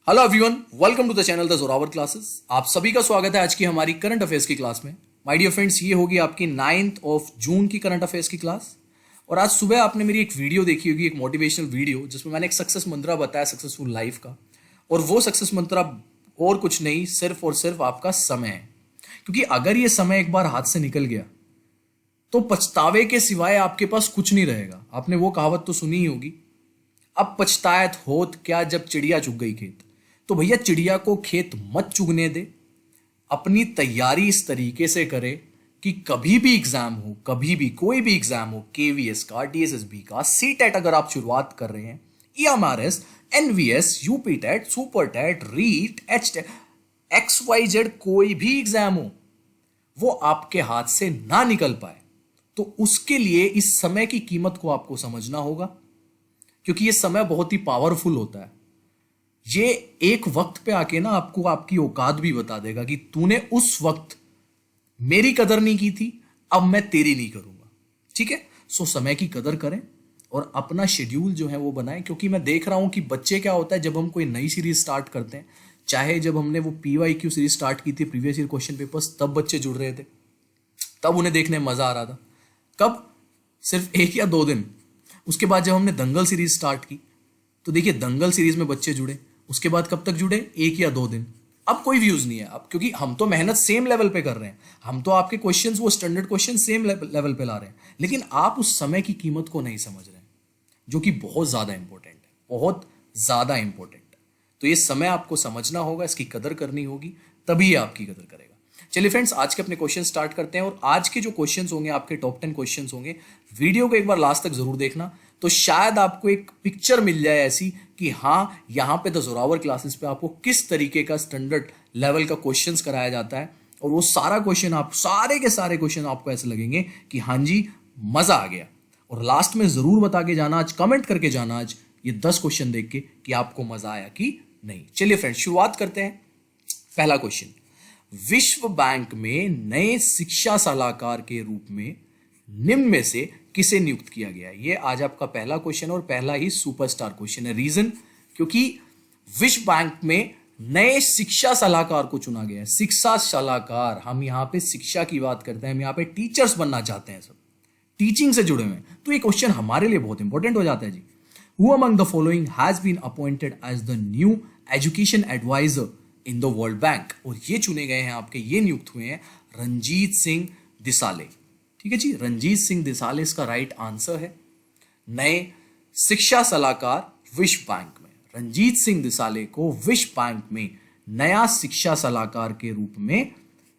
Hello everyone, welcome to the channel the Zorawar classes. आप सभी का स्वागत है आज की हमारी करंट अफेयर्स की क्लास में। माय डियर फ्रेंड्स, ये होगी आपकी 9th ऑफ जून की करंट अफेयर्स की क्लास। और आज सुबह आपने मेरी एक वीडियो देखी होगी, एक मोटिवेशनल वीडियो, जिसमें मैंने एक सक्सेस मंत्रा बताया सक्सेसफुल लाइफ का। और वो सक्सेस मंत्रा और कुछ नहीं, सिर्फ और सिर्फ आपका समय है। क्योंकि अगर ये समय एक बार हाथ से निकल गया तो पछतावे के सिवाय आपके पास कुछ नहीं रहेगा। आपने वो कहावत तो सुनी ही होगी, अब पछतायत होत क्या जब चिड़िया चुग गई खेत। तो भैया, चिड़िया को खेत मत चुगने दे। अपनी तैयारी इस तरीके से करे कि कभी भी एग्जाम हो, कभी भी कोई भी एग्जाम हो, केवीएस का, डीएसएसबी का, सीटेट अगर आप शुरुआत कर रहे हैं, EMRS, NVS, UP TET, super TET, REET, H TET, XYZ, कोई भी एग्जाम हो, वो आपके हाथ से ना निकल पाए, तो उसके लिए इस समय की कीमत को आपको समझना होगा। क्योंकि ये समय बहुत ही पावरफुल होता है। ये एक वक्त पे आके ना आपको आपकी औकात भी बता देगा कि तूने उस वक्त मेरी कदर नहीं की थी, अब मैं तेरी नहीं करूंगा। ठीक है, सो समय की कदर करें और अपना शेड्यूल जो है वो बनाएं। क्योंकि मैं देख रहा हूं कि बच्चे, क्या होता है जब हम कोई नई सीरीज स्टार्ट करते हैं, चाहे जब हमने वो PYQ सीरीज स्टार्ट की थी, प्रीवियस ईयर क्वेश्चन पेपर्स, तब बच्चे जुड़ रहे थे, तब उन्हें देखने में मजा आ रहा था। कब? सिर्फ 1 या 2 दिन। उसके बाद जब हमने दंगल सीरीज स्टार्ट की, तो देखिए दंगल सीरीज में बच्चे जुड़े। उसके बाद कब तक जुड़े? 1 या 2 दिन। अब कोई व्यूज नहीं है। अब क्योंकि हम तो मेहनत सेम लेवल पे कर रहे हैं, हम तो आपके क्वेश्चंस, वो स्टैंडर्ड क्वेश्चन सेम लेवल पे ला रहे हैं, लेकिन आप उस समय की कीमत को नहीं समझ रहे हैं, जो कि बहुत ज्यादा इंपॉर्टेंट है, बहुत ज्यादा इंपॉर्टेंट है। तो ये समय आपको समझना होगा, इसकी कदर करनी होगी, तभी ये आपकी कदर करेगा। चलिए फ्रेंड्स, आज के अपने क्वेश्चन स्टार्ट करते हैं। और आज के जो क्वेश्चंस होंगे, आपके टॉप 10 क्वेश्चंस होंगे। वीडियो को एक बार लास्ट तक जरूर देखना, तो शायद आपको एक पिक्चर मिल जाए ऐसी कि हाँ, यहां पे द जोरावर क्लासेस पे आपको किस तरीके का स्टैंडर्ड लेवल का क्वेश्चंस कराया जाता है। और वो सारा क्वेश्चन, आप सारे के सारे क्वेश्चन आपको ऐसे लगेंगे कि हाँ जी, मजा आ गया। और लास्ट में जरूर बता के जाना, आज कमेंट करके जाना, आज ये 10 क्वेश्चन देख के कि आपको मजा आया कि नहीं। चलिए फ्रेंड्स, शुरुआत करते हैं। पहला क्वेश्चन, विश्व बैंक में नए शिक्षा सलाहकार के रूप में निम्न में से किसे नियुक्त किया गया? ये आज आपका पहला क्वेश्चन और पहला ही सुपरस्टार क्वेश्चन है। रीजन, क्योंकि विश्व बैंक में नए शिक्षा सलाहकार को चुना गया है। शिक्षा सलाहकार, हम यहां पे शिक्षा की बात करते हैं, हम यहां पे टीचर्स बनना चाहते हैं, सब टीचिंग से जुड़े हुए हैं, तो ये क्वेश्चन हमारे लिए बहुत इंपॉर्टेंट हो जाता है जी। Who among the following has been appointed as the new education advisor in the World Bank? और ये चुने गए हैं आपके, ये नियुक्त हुए हैं रंजीत सिंह दिसाले। ठीक है जी, रंजीत सिंह दिसाले इसका राइट आंसर है। नए शिक्षा सलाहकार विश्व बैंक में, रंजीत सिंह दिसाले को विश्व बैंक में नया शिक्षा सलाहकार के रूप में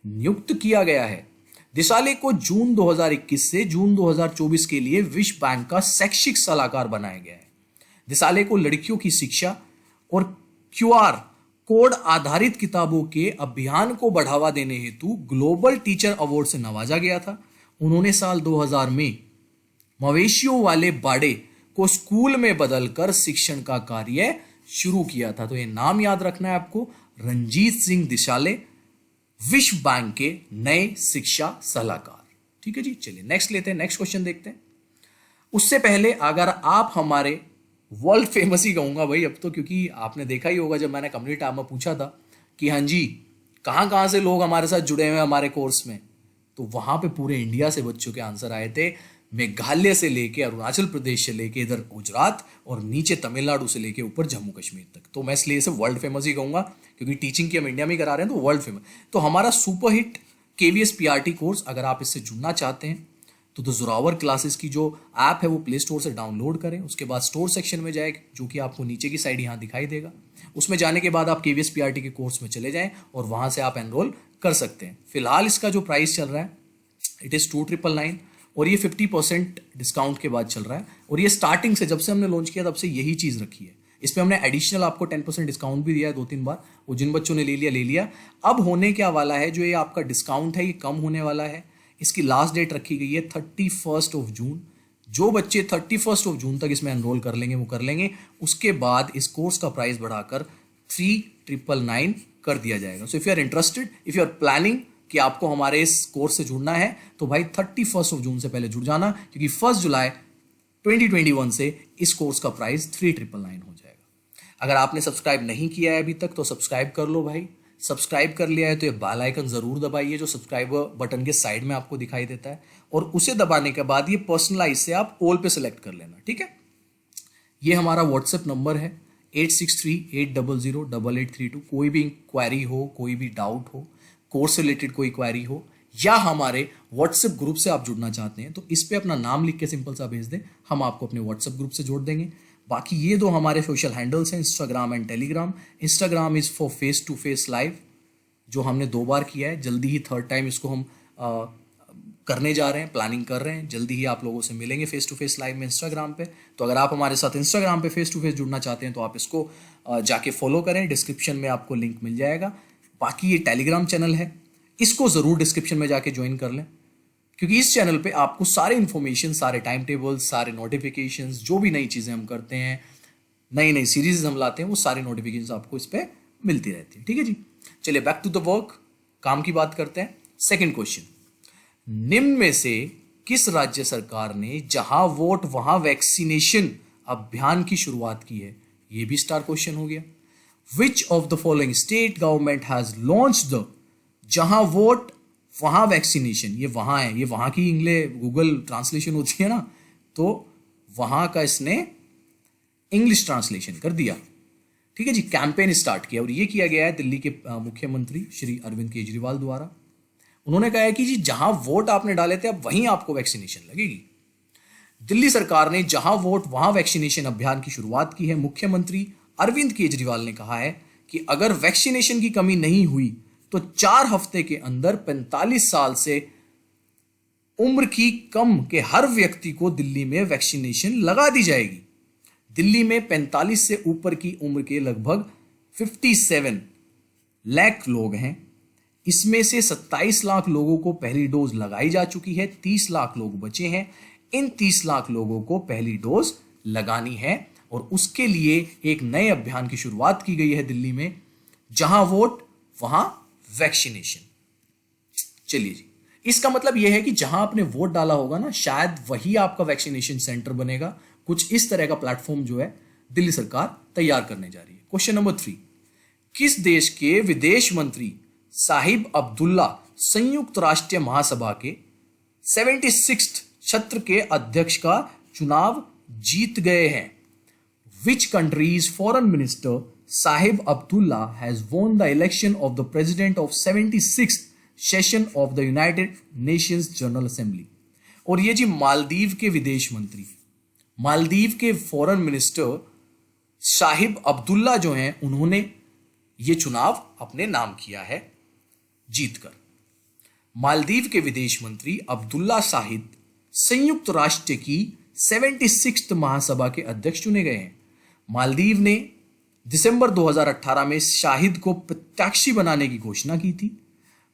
नियुक्त किया गया है। दिसाले को जून 2021 से जून 2024 के लिए विश्व बैंक का शैक्षिक सलाहकार बनाया गया है। दिसाले को लड़कियों की शिक्षा और QR कोड आधारित किताबों के अभियान को बढ़ावा देने हेतु ग्लोबल टीचर अवार्ड से नवाजा गया था। उन्होंने साल 2000 में मवेशियों वाले बाड़े को स्कूल में बदलकर शिक्षण का कार्य शुरू किया था। तो ये नाम याद रखना है आपको, रंजीत सिंह दिसाले, विश्व बैंक के नए शिक्षा सलाहकार। ठीक है जी, चलिए नेक्स्ट लेते हैं, नेक्स्ट क्वेश्चन देखते हैं। उससे पहले अगर आप हमारे वर्ल्ड फेमस ही कहूंगा भाई अब तो, क्योंकि आपने देखा ही होगा जब मैंने कम्युनिटी टैब में पूछा था कि हाँ जी कहाँ कहाँ से लोग हमारे साथ जुड़े हुए हैं हमारे कोर्स में, तो वहां पे पूरे इंडिया से बच्चों के आंसर आए थे। मेघालय से लेके अरुणाचल प्रदेश से लेके इधर गुजरात और नीचे तमिलनाडु से लेके ऊपर जम्मू कश्मीर तक। तो मैं इसलिए इसे वर्ल्ड फेमस ही कहूंगा, क्योंकि टीचिंग की हम इंडिया में करा रहे हैं, तो वर्ल्ड फेमस। तो हमारा super hit KVS PRT course, अगर आप इससे जुड़ना चाहते हैं तो द जोरावर क्लासेस की जो ऐप है वो प्ले स्टोर से डाउनलोड करें। उसके बाद स्टोर सेक्शन में जाए, जो कि आपको नीचे की साइड यहाँ दिखाई देगा। उसमें जाने के बाद आप KVS PRT के कोर्स में चले जाएं और वहां से आप एनरोल कर सकते हैं। फिलहाल इसका जो प्राइस चल रहा है, इट इज़ 2999 और ये 50% डिस्काउंट के बाद चल रहा है। और ये स्टार्टिंग से, जब से हमने लॉन्च किया तब से यही चीज़ रखी है। इसमें हमने एडिशनल आपको 10% डिस्काउंट भी दिया है 2-3 बार, वो जिन बच्चों ने ले लिया ले लिया। अब होने क्या वाला है, जो ये आपका डिस्काउंट है ये कम होने वाला है। इसकी लास्ट डेट रखी गई है 31 जून। जो बच्चे 31 जून तक इसमें एनरोल कर लेंगे वो कर लेंगे। उसके बाद इस कोर्स का प्राइस बढ़ाकर 3999 कर दिया जाएगा। So if you are interested, if you are planning कि आपको हमारे इस कोर्स से जुड़ना है, तो भाई 31 जून से पहले जुड़ जाना, क्योंकि 1 जुलाई 2021 से इस कोर्स का प्राइस 3999 हो जाएगा। अगर आपने सब्सक्राइब नहीं किया है अभी तक तो सब्सक्राइब कर लो भाई। सब्सक्राइब कर लिया है तो ये बेल आइकन जरूर दबाइए जो सब्सक्राइब बटन के साइड में आपको दिखाई देता है, और उसे दबाने के बाद ये पर्सनलाइज से आप ऑल पे सेलेक्ट कर लेना, ठीक है। ये हमारा व्हाट्सएप नंबर है 8638008832। कोई भी क्वेरी हो, कोई भी डाउट हो, कोर्स से रिलेटेड कोई क्वेरी हो, या हमारे व्हाट्सएप ग्रुप से आप जुड़ना चाहते हैं तो इस पे अपना नाम लिख के सिंपल सा भेज दें, हम आपको अपने व्हाट्सएप ग्रुप से जोड़ देंगे। बाकी ये दो हमारे सोशल हैंडल्स हैं, Instagram and Telegram. Instagram is for face to face live, जो हमने 2 बार किया है, जल्दी ही 3rd टाइम इसको हम करने जा रहे हैं, प्लानिंग कर रहे हैं। जल्दी ही आप लोगों से मिलेंगे फेस टू फेस लाइव में इंस्टाग्राम पे। तो अगर आप हमारे साथ इंस्टाग्राम पे फेस टू फेस जुड़ना चाहते हैं तो आप इसको जाके फॉलो करें, डिस्क्रिप्शन में आपको लिंक मिल जाएगा। बाकी ये टेलीग्राम चैनल है, इसको ज़रूर डिस्क्रिप्शन में जाके ज्वाइन कर लें, क्योंकि इस चैनल पे आपको सारे इन्फॉर्मेशन, सारे टाइम टेबल्स, सारे नोटिफिकेशंस, जो भी नई चीज़ें हम करते हैं, नई नई सीरीज हम लाते हैं, वो सारी नोटिफिकेशंस आपको इस पर मिलती रहती है, ठीक है जी। चलिए बैक टू द वर्क, काम की बात करते हैं। सेकंड क्वेश्चन, निम्न में से किस राज्य सरकार ने जहां वोट वहां वैक्सीनेशन अभियान की शुरुआत की है? यह भी स्टार क्वेश्चन हो गया। विच of the following state government has launch the जहां वोट वहां वैक्सीनेशन? ये वहां है, ये वहां की इंग्लिश गूगल ट्रांसलेशन होती है ना, तो वहां का इसने इंग्लिश ट्रांसलेशन कर दिया, ठीक है जी। कैंपेन स्टार्ट किया और ये किया गया है दिल्ली के मुख्यमंत्री श्री अरविंद केजरीवाल द्वारा। उन्होंने कहा है कि जी जहां वोट आपने डाले थे अब वहीं आपको वैक्सीनेशन लगेगी। दिल्ली सरकार ने जहां वोट वहां वैक्सीनेशन अभियान की शुरुआत की है। मुख्यमंत्री अरविंद केजरीवाल ने कहा है कि अगर वैक्सीनेशन की कमी नहीं हुई तो 4 हफ्ते के अंदर 45 साल से उम्र की कम के हर व्यक्ति को दिल्ली में वैक्सीनेशन लगा दी जाएगी। दिल्ली में 45 से ऊपर की उम्र के लगभग 57 लाख लोग हैं। इसमें से 27 लाख लोगों को पहली डोज लगाई जा चुकी है, 30 लाख लोग बचे हैं। इन 30 लाख लोगों को पहली डोज लगानी है और उसके लिए एक नए अभियान की शुरुआत की गई है दिल्ली में, जहां वोट वहां वैक्सीनेशन। चलिए जी, इसका मतलब यह है कि जहां आपने वोट डाला होगा ना, शायद वही आपका वैक्सीनेशन सेंटर बनेगा। कुछ इस तरह का प्लेटफॉर्म जो है दिल्ली सरकार तैयार करने जा रही है। क्वेश्चन नंबर 3, किस देश के विदेश मंत्री साहिब अब्दुल्ला संयुक्त राष्ट्र महासभा के 76th सत्र के अध्यक्ष का चुनाव जीत गए हैं? Which country's foreign minister Sahib Abdullah has won the election of the president of 76th session of the United Nations General Assembly? और ये जी मालदीव के विदेश मंत्री, मालदीव के फॉरेन मिनिस्टर साहिब अब्दुल्ला जो हैं, उन्होंने ये चुनाव अपने नाम किया है जीतकर। मालदीव के विदेश मंत्री अब्दुल्ला साहिद संयुक्त राष्ट्र की 76th महासभा के अध्यक्ष चुने गए हैं। मालदीव ने दिसंबर 2018 में शाहिद को प्रत्याशी बनाने की घोषणा की थी।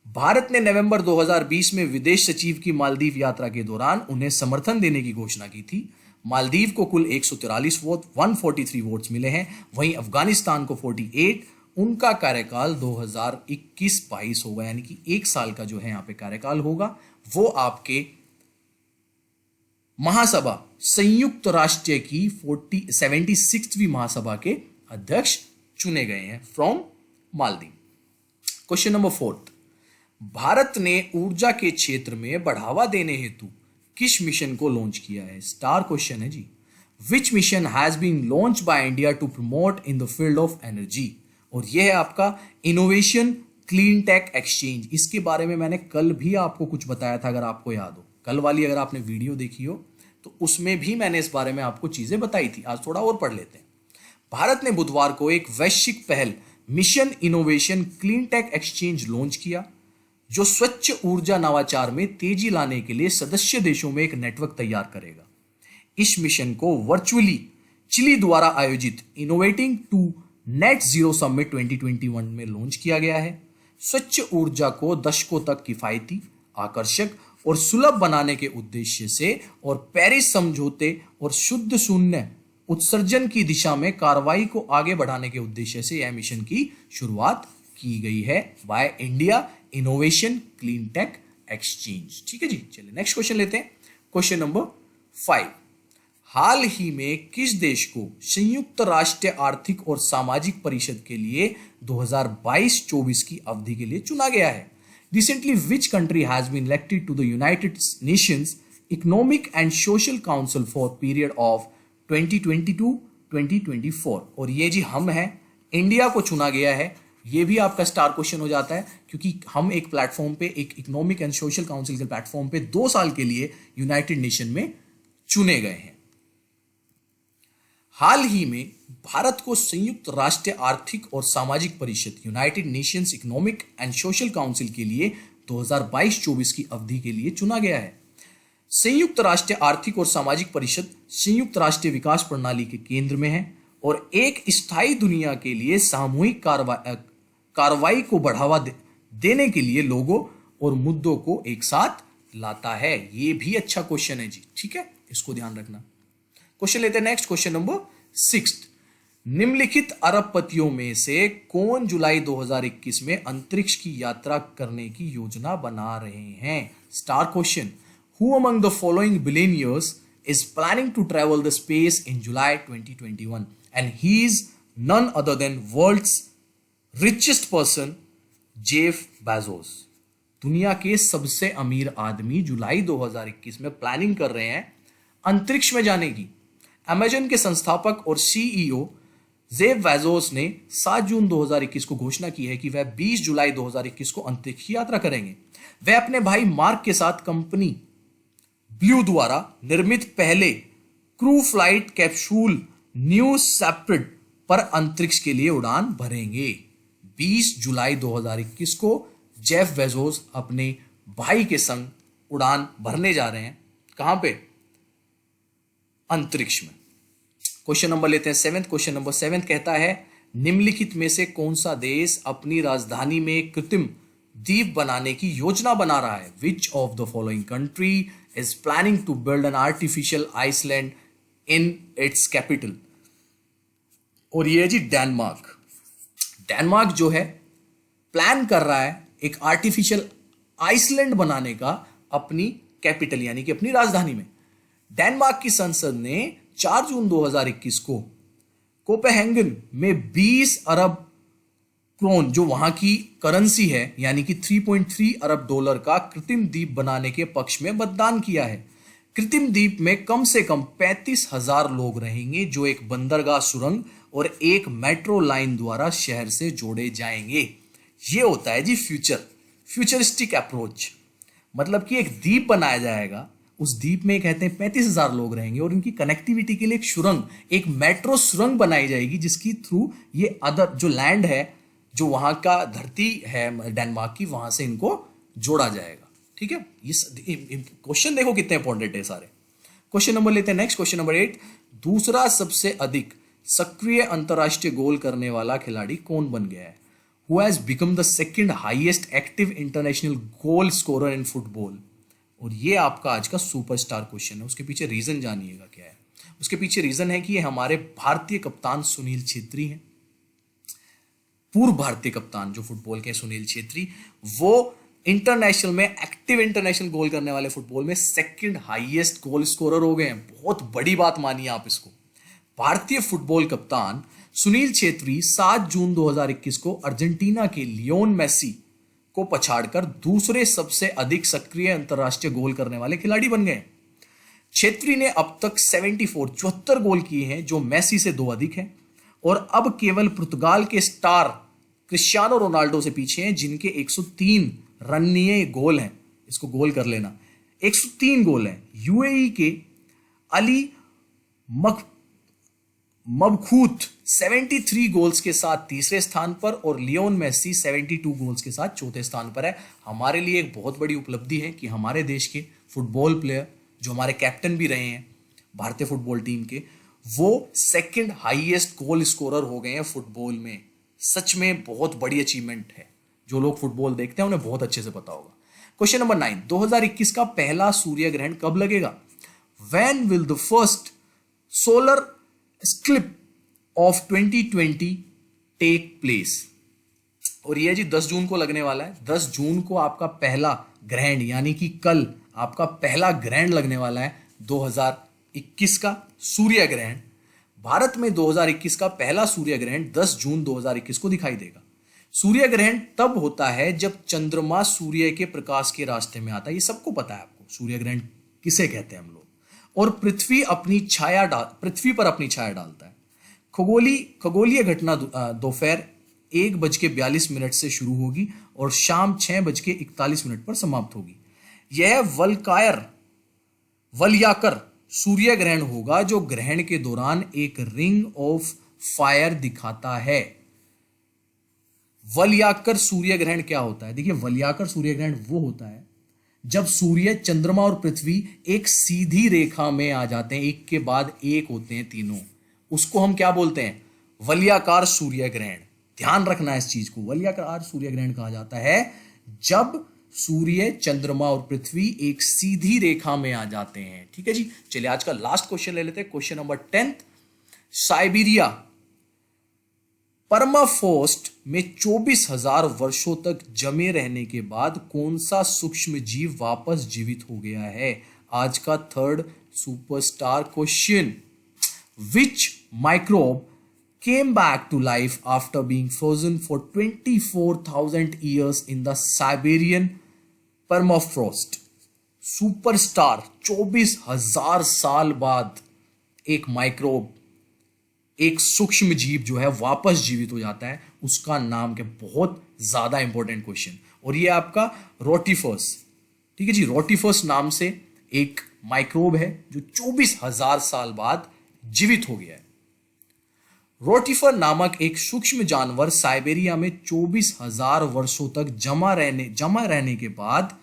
भारत ने नवंबर 2020 में विदेश सचिव की मालदीव यात्रा के दौरान उन्हें समर्थन देने की घोषणा की थी। मालदीव को कुल 143 वोट 143 वोट्स मिले हैं, वहीं अफगानिस्तान को 48। उनका कार्यकाल 2021-22 होगा, यानी कि 1 साल का जो है यहाँ पे कार्यकाल होगा। वो आपके महासभा संयुक्त राष्ट्र की 76वीं महासभा के अध्यक्ष चुने गए हैं from Maldives. Question number 4, Bharat ने ऊर्जा के क्षेत्र में बढ़ावा देने हेतु किस मिशन को लॉन्च किया है? स्टार क्वेश्चन है जी। Which mission has been launch by India to promote in the field of energy? और यह है आपका इनोवेशन क्लीन टेक एक्सचेंज। इसके बारे में मैंने कल भी आपको कुछ बताया था, अगर आपको याद हो। कल वाली अगर आपने वीडियो देखी हो तो उसमें भी मैंने इस बारे में आपको चीजें बताई थी। आज थोड़ा और पढ़ लेते हैं। भारत ने बुधवार को एक वैश्विक पहल mission innovation clean tech exchange launch किया, जो स्वच्छ ऊर्जा नवाचार में तेजी लाने के लिए सदस्य देशों में एक नेटवर्क तैयार करेगा। इस मिशन को वर्चुअली चिली द्वारा आयोजित innovating to net zero summit 2021 में लॉन्च किया गया है। स्वच्छ ऊर्जा को दशकों तक किफायती, आकर्षक और सुलभ बनाने के उद्देश्य से और पेरिस समझौते और शुद्ध शून्य उत्सर्जन की दिशा में कार्रवाई को आगे बढ़ाने के उद्देश्य से यह मिशन की शुरुआत की गई है by India innovation clean tech exchange. ठीक है जी, चलिए नेक्स्ट क्वेश्चन लेते हैं। क्वेश्चन नंबर 5, हाल ही में किस देश को संयुक्त राष्ट्र आर्थिक और सामाजिक परिषद के लिए 2022-24 की अवधि के लिए चुना गया है? Recently, which country has been elected to the United Nations Economic and Social Council for period of 2022-2024? और ये जी हम हैं, इंडिया को चुना गया है। ये भी आपका स्टार क्वेश्चन हो जाता है क्योंकि हम एक प्लेटफॉर्म पे, एक इकोनॉमिक एंड सोशल काउंसिल के प्लेटफॉर्म पे 2 साल के लिए यूनाइटेड नेशन में चुने गए हैं। हाल ही में भारत को संयुक्त राष्ट्र आर्थिक और सामाजिक परिषद United Nations economic and social council के लिए 2022-24 की अवधि के लिए चुना गया है। संयुक्त राष्ट्र आर्थिक और सामाजिक परिषद संयुक्त राष्ट्र विकास प्रणाली के केंद्र में है और एक स्थायी दुनिया के लिए सामूहिक कार्रवाई को बढ़ावा देने के लिए लोगों और मुद्दों को एक साथ लाता है। ये भी अच्छा क्वेश्चन है जी, ठीक है, इसको ध्यान रखना। क्वेश्चन लेते हैं नेक्स्ट, क्वेश्चन नंबर 6। निम्नलिखित अरबपतियों में से कौन जुलाई 2021 में अंतरिक्ष की यात्रा करने की योजना बना रहे हैं? Star question. Who among the following billionaires is planning to travel the space in July 2021 and he is none other than world's richest person Jeff Bezos. दुनिया के सबसे अमीर आदमी जुलाई 2021 में प्लानिंग कर रहे हैं अंतरिक्ष में जाने की। अमेजन के संस्थापक और सीईओ जेफ बेजोस ने 7 जून 2021 को घोषणा की है कि वह 20 जुलाई 2021 को अंतरिक्ष की यात्रा करेंगे। वह अपने भाई मार्क के साथ कंपनी ब्लू द्वारा निर्मित पहले crew flight capsule New Shepard पर अंतरिक्ष के लिए उड़ान भरेंगे। 20 जुलाई 2021 को जेफ बेजोस अपने भाई के संग उड़ान भरने जा रहे हैं। कहां पे? अंतरिक्ष में। क्वेश्चन नंबर लेते हैं 7। क्वेश्चन नंबर 7 कहता है निम्नलिखित में से कौन सा देश अपनी राजधानी में कृत्रिम द्वीप बनाने की योजना बना रहा है? Which of the following country is planning to build an artificial island in its capital? और ये है जी डेनमार्क। डेनमार्क जो है प्लान कर रहा है एक आर्टिफिशियल आइसलैंड बनाने का अपनी कैपिटल यानी कि अपनी राजधानी में। डेनमार्क की संसद ने 4 जून 2021 को कोपेनहेगन में 20 अरब क्रोन जो वहां की करेंसी है यानी कि 3.3 अरब डॉलर का कृत्रिम द्वीप बनाने के पक्ष में मतदान किया है। कृत्रिम द्वीप में कम से कम 35,000 लोग रहेंगे जो एक बंदरगाह, सुरंग और एक मेट्रो लाइन द्वारा शहर से जोड़े जाएंगे। ये होता है जी फ्यूचरिस्टिक अप्रोच। मतलब कि एक द्वीप बनाया जाएगा, उस द्वीप में कहते हैं 35,000 लोग रहेंगे और इनकी कनेक्टिविटी के लिए एक सुरंग, एक मेट्रो सुरंग बनाई जाएगी जिसकी थ्रू ये अदर जो लैंड है, जो वहां का धरती है डेनमार्क की, वहां से इनको जोड़ा जाएगा। ठीक है, ये क्वेश्चन देखो कितने इंपॉर्टेंट है सारे। क्वेश्चन नंबर लेते हैं नेक्स्ट, क्वेश्चन नंबर 8। दूसरा सबसे अधिक सक्रिय अंतरराष्ट्रीय गोल करने वाला खिलाड़ी कौन बन गया है? Who has become the second highest active international goal scorer in football? और ये आपका आज का सुपरस्टार क्वेश्चन है। उसके पीछे रीजन जानिएगा क्या है। उसके पीछे रीजन है कि ये हमारे भारतीय कप्तान सुनील छेत्री हैं। पूर्व भारतीय कप्तान जो फुटबॉल के सुनील छेत्री, वो इंटरनेशनल में एक्टिव इंटरनेशनल गोल करने वाले फुटबॉल में सेकंड हाईएस्ट गोल स्कोरर हो गए हैं। बहुत बड़ी बात मानिए आप इसको। भारतीय फुटबॉल कप्तान सुनील छेत्री 7 जून 2021 को अर्जेंटीना के लियोन मेसी को पछाड़कर दूसरे सबसे अधिक सक्रिय अंतरराष्ट्रीय गोल करने वाले खिलाड़ी बन गए। छेत्री ने अब तक 74 गोल किए हैं जो मेसी से 2 अधिक हैं और अब केवल पुर्तगाल के स्टार क्रिस्टियानो रोनाल्डो से पीछे हैं जिनके 103 रननीय गोल हैं। इसको गोल कर लेना, 103 गोल हैं। यूएई के अली मबखूत 73 गोल्स के साथ तीसरे स्थान पर और लियोन मेसी 72 गोल्स के साथ चौथे स्थान पर है। हमारे लिए एक बहुत बड़ी उपलब्धि है कि हमारे देश के फुटबॉल प्लेयर जो हमारे कैप्टन भी रहे हैं भारतीय फुटबॉल टीम के, वो सेकंड हाईएस्ट गोल स्कोरर हो गए हैं फुटबॉल में। सच में बहुत बड़ी अचीवमेंट है। जो लोग फुटबॉल देखते हैं उन्हें बहुत अच्छे से पता होगा। Question number 9। 2021 का पहला सूर्य ग्रहण कब लगेगा? When will the first solar eclipse of 2020 take place? और यह जी 10 जून को लगने वाला है। 10 जून को आपका पहला ग्रहण यानी कि कल आपका पहला ग्रहण लगने वाला है 2021 2021 का सूर्य ग्रहण। भारत में 2021 का पहला सूर्य ग्रहण 10 जून 2021 को दिखाई देगा। सूर्य ग्रहण तब होता है जब चंद्रमा सूर्य के प्रकाश के रास्ते में आता है, ये सबको पता है आपको सूर्य ग्रहण किसे कहते हैं हम लोग, और पृथ्वी पर अपनी छाया डालता है। खगोलीय घटना दोपहर 1:42 से शुरू होगी और शाम 6:41 पर समाप्त होगी। यह वलयाकर सूर्य ग्रहण होगा जो ग्रहण के दौरान एक रिंग ऑफ फायर दिखाता है। वलयाकर सूर्य ग्रहण क्या होता है? देखिए, वलयाकर सूर्य ग्रहण वो होता है जब सूर्य, चंद्रमा और पृथ्वी एक सीधी रेखा में आ जाते हैं, एक के बाद एक होते हैं तीनों, उसको हम क्या बोलते हैं? वलयाकार सूर्य ग्रहण। ध्यान रखना है इस चीज को, वलयाकार सूर्य ग्रहण कहा जाता है जब सूर्य, चंद्रमा और पृथ्वी एक सीधी रेखा में आ जाते हैं। ठीक है जी, चलिए आज का लास्ट क्वेश्चन ले लेते हैं, क्वेश्चन नंबर 10। साइबेरिया परमाफ्रॉस्ट में 24,000 वर्षों तक जमे रहने के बाद कौन सा सूक्ष्म जीव वापस जीवित हो गया है? आज का third superstar question. Which microbe came back to life after being frozen for 24,000 years in the Siberian permafrost? Superstar, 24,000 साल बाद एक माइक्रोब, एक सूक्ष्म जीव जो है वापस जीवित हो जाता है, उसका नाम क्या? बहुत ज्यादा इंपॉर्टेंट क्वेश्चन, और ये आपका रोटिफर्स। ठीक है जी, रोटिफर्स नाम से एक माइक्रोब है जो 24,000 साल बाद जीवित हो गया है। रोटिफर नामक एक सूक्ष्म जानवर साइबेरिया में 24,000 वर्षों तक जमा रहने के बाद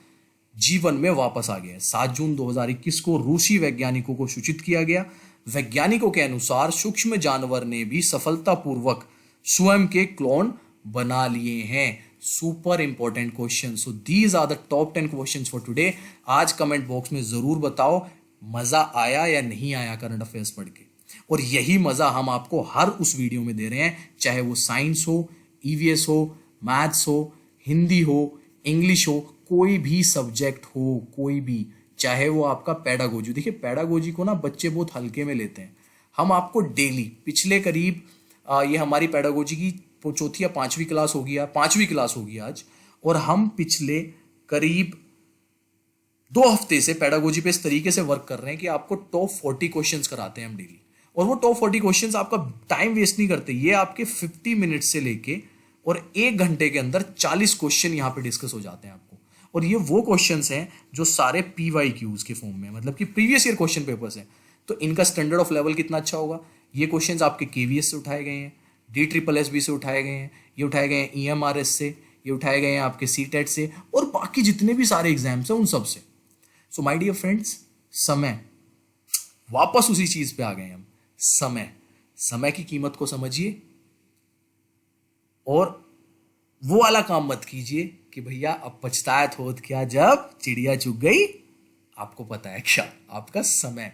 जीवन में वापस आ गया। 7 जून 2021 को रूसी वैज्ञानिकों को सूचित किया गया। वैज्ञानिकों के अनुसार सूक्ष्म जानवर ने भी सफलतापूर्वक स्वयं के क्लोन बना लिए हैं। Super important question. So these are the top 10 questions for today. आज कमेंट बॉक्स में जरूर बताओ मजा आया या नहीं आया करंट अफेयर्स पढ़ के, और यही मजा हम आपको हर उस वीडियो में दे रहे हैं, चाहे वो साइंस हो, ईवीएस हो, मैथ्स हो, हिंदी हो, इंग्लिश हो, कोई भी सब्जेक्ट हो, कोई भी, चाहे वो आपका पेडागोजी। देखिए, पेडागोजी को ना बच्चे बहुत हल्के में लेते हैं। हम आपको डेली पिछले करीब ये हमारी पेडागोजी की चौथी या पांचवी क्लास होगी आज, और हम पिछले करीब 2 हफ्ते से पेडागोजी पे इस तरीके से वर्क कर रहे हैं कि आपको टॉप 40 क्वेश्चंस कराते हैं हम डेली, और वो टॉप 40 क्वेश्चंस आपका टाइम वेस्ट नहीं करते। ये आपके 50 मिनट से लेके और 1 घंटे के अंदर 40 क्वेश्चन यहाँ पे डिस्कस हो जाते हैं आपको, और ये वो क्वेश्चंस हैं जो सारे PYQs के फॉर्म में, मतलब कि प्रीवियस ईयर क्वेश्चन पेपर्स हैं। तो इनका स्टैंडर्ड ऑफ लेवल कितना अच्छा होगा। ये क्वेश्चंस आपके KVS से उठाए गए हैं, DSSB से उठाए गए हैं, ये उठाए गए हैं EMRS से, ये उठाए गए हैं आपके CTET से, और बाकी जितने भी सारे एग्जाम्स हैं उन सब से। सो माय डियर फ्रेंड्स, समय वापस उसी चीज पे आ गए हम। समय की कीमत को समझिए, और वो वाला काम मत कीजिए कि भैया अब पछताए होत क्या जब चिड़िया चुग गई। आपको पता है क्या? आपका समय,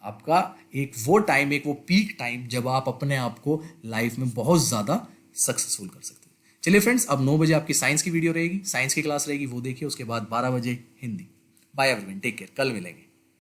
आपका एक वो पीक टाइम जब आप अपने आप को लाइफ में बहुत ज्यादा सक्सेसफुल कर सकते हैं। चलिए फ्रेंड्स, अब 9 बजे आपकी साइंस की वीडियो रहेगी, साइंस की क्लास रहेगी, वो देखिए। उसके बाद 12 बजे Hindi. Bye everyone, take care, कल मिलेंगे।